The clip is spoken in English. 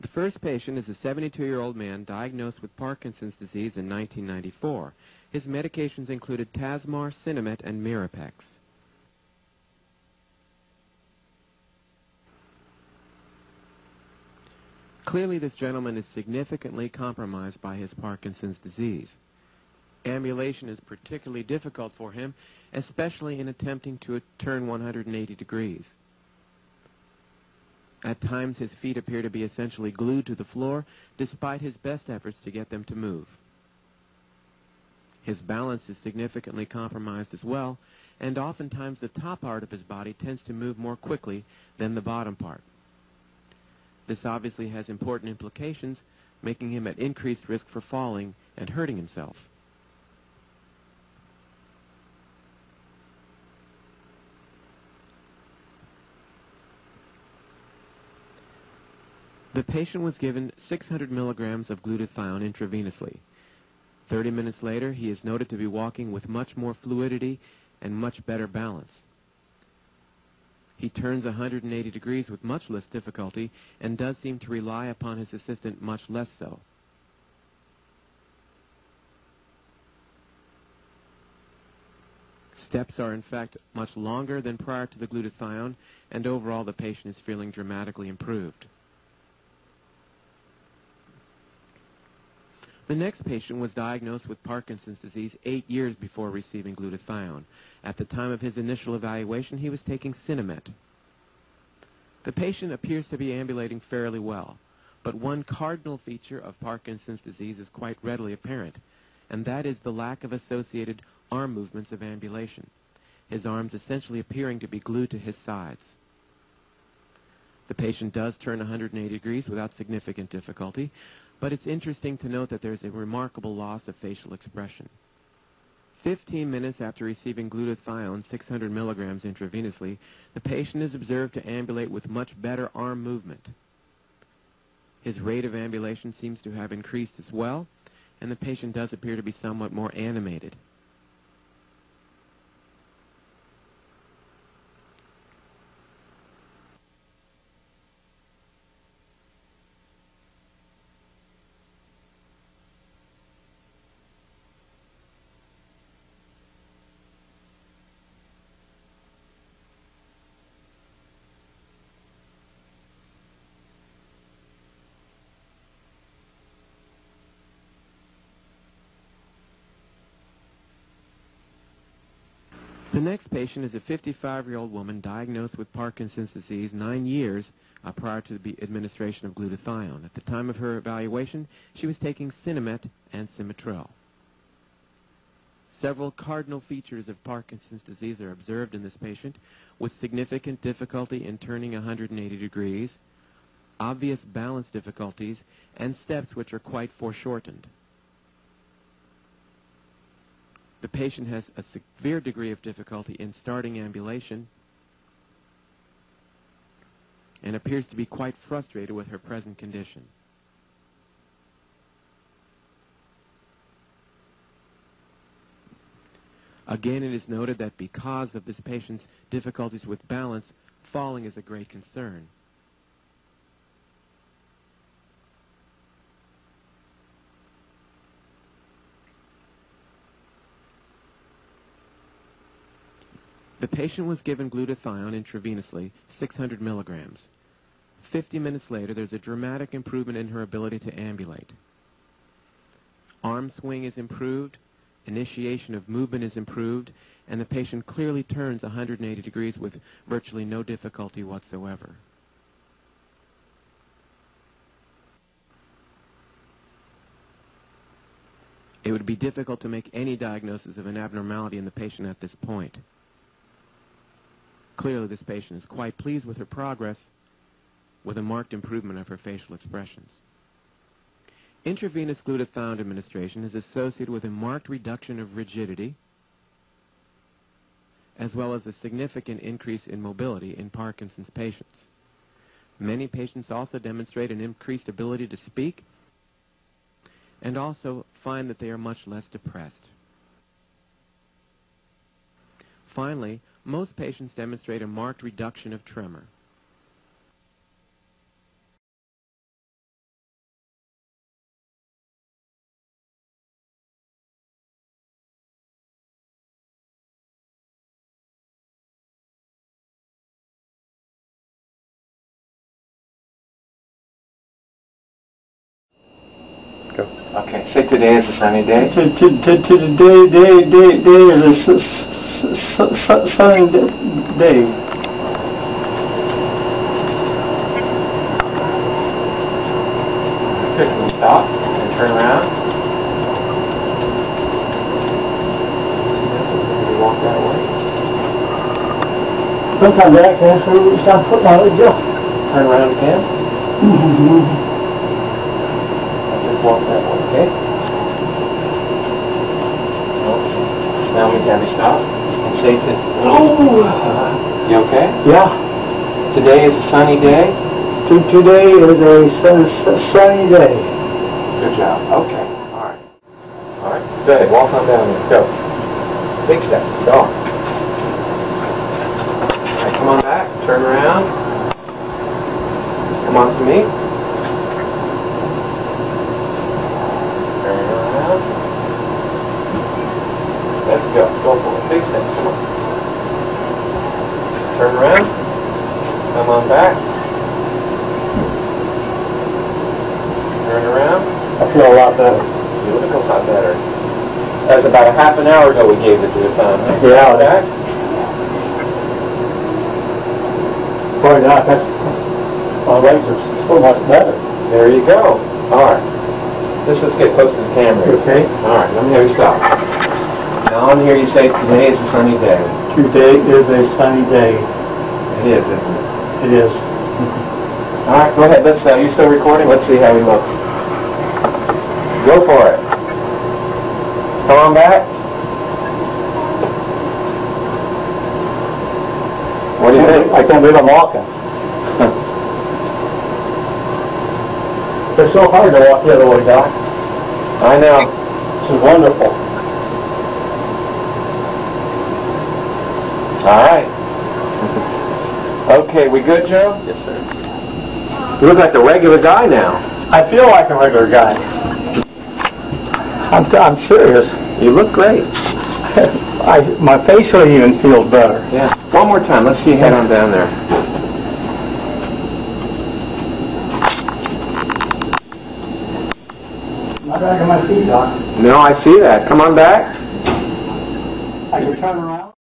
The first patient is a 72-year-old man diagnosed with Parkinson's disease in 1994. His medications included Tasmar, Sinemet, and Mirapex. Clearly, this gentleman is significantly compromised by his Parkinson's disease. Ambulation is particularly difficult for him, especially in attempting to turn 180 degrees. At times, his feet appear to be essentially glued to the floor, despite his best efforts to get them to move. His balance is significantly compromised as well, and oftentimes the top part of his body tends to move more quickly than the bottom part. This obviously has important implications, making him at increased risk for falling and hurting himself. The patient was given 600 milligrams of glutathione intravenously. 30 minutes later, he is noted to be walking with much more fluidity and much better balance. He turns 180 degrees with much less difficulty and does seem to rely upon his assistant much less so. Steps are in fact much longer than prior to the glutathione, and overall the patient is feeling dramatically improved. The next patient was diagnosed with Parkinson's disease 8 years before receiving glutathione. At the time of his initial evaluation, he was taking Sinemet. The patient appears to be ambulating fairly well, but one cardinal feature of Parkinson's disease is quite readily apparent, and that is the lack of associated arm movements of ambulation, his arms essentially appearing to be glued to his sides. The patient does turn 180 degrees without significant difficulty, but it's interesting to note that there's a remarkable loss of facial expression. 15 minutes after receiving glutathione, 600 milligrams intravenously, the patient is observed to ambulate with much better arm movement. His rate of ambulation seems to have increased as well, and the patient does appear to be somewhat more animated. The next patient is a 55-year-old woman diagnosed with Parkinson's disease 9 years prior to the administration of glutathione. At the time of her evaluation, she was taking Sinemet and Simetrel. Several cardinal features of Parkinson's disease are observed in this patient, with significant difficulty in turning 180 degrees, obvious balance difficulties, and steps which are quite foreshortened. The patient has a severe degree of difficulty in starting ambulation and appears to be quite frustrated with her present condition. Again, it is noted that because of this patient's difficulties with balance, falling is a great concern. The patient was given glutathione intravenously, 600 milligrams. 50 minutes later, there's a dramatic improvement in her ability to ambulate. Arm swing is improved, initiation of movement is improved, and the patient clearly turns 180 degrees with virtually no difficulty whatsoever. It would be difficult to make any diagnosis of an abnormality in the patient at this point. Clearly, this patient is quite pleased with her progress, with a marked improvement of her facial expressions. Intravenous glutathione administration is associated with a marked reduction of rigidity, as well as a significant increase in mobility in Parkinson's patients. Many patients also demonstrate an increased ability to speak and also find that they are much less depressed. Finally, most patients demonstrate a marked reduction of tremor. Go. Okay. Say today is a sunny day. Today is a sunny day. Good. Can we stop and turn around? Maybe walk that way. Sometimes I actually start putting on a joke. Turn around again. Just walk that way, okay? Now we have you stop and say to. You okay? Yeah. Today is a sunny day. Today is a sunny day. Good job. Okay. All right. All right. Good. Walk on down there. Go. Big steps. Go. All right. Come on back. Turn around. Come on to me. Turn around. Let's go. Go for it. Big steps. Come on. Turn around. Come on back. Turn around. I feel a lot better. You look a lot better. That was about a half an hour ago we gave it to the phone. Yeah. Back. Boy, now my legs are so much better. There you go. All right. Let's get close to the camera. Okay. All right. Let me have you stop. Now on here you say today is a sunny day. Today is a sunny day. It is, isn't it? It is. All right. Go ahead. Let's. You still recording? Let's see how he looks. Go for it. Come on back. What do you think? I can't believe I'm walking. It's so hard to walk the other way, Doc. I know. This is wonderful. All right. Okay, we good, Joe? Yes, sir. You look like a regular guy now. I feel like a regular guy. I'm serious. You look great. My facial even feels better. Yeah. One more time. Let's see your head on down there. My back of my feet, Doc. No, I see that. Come on back. I can turn around.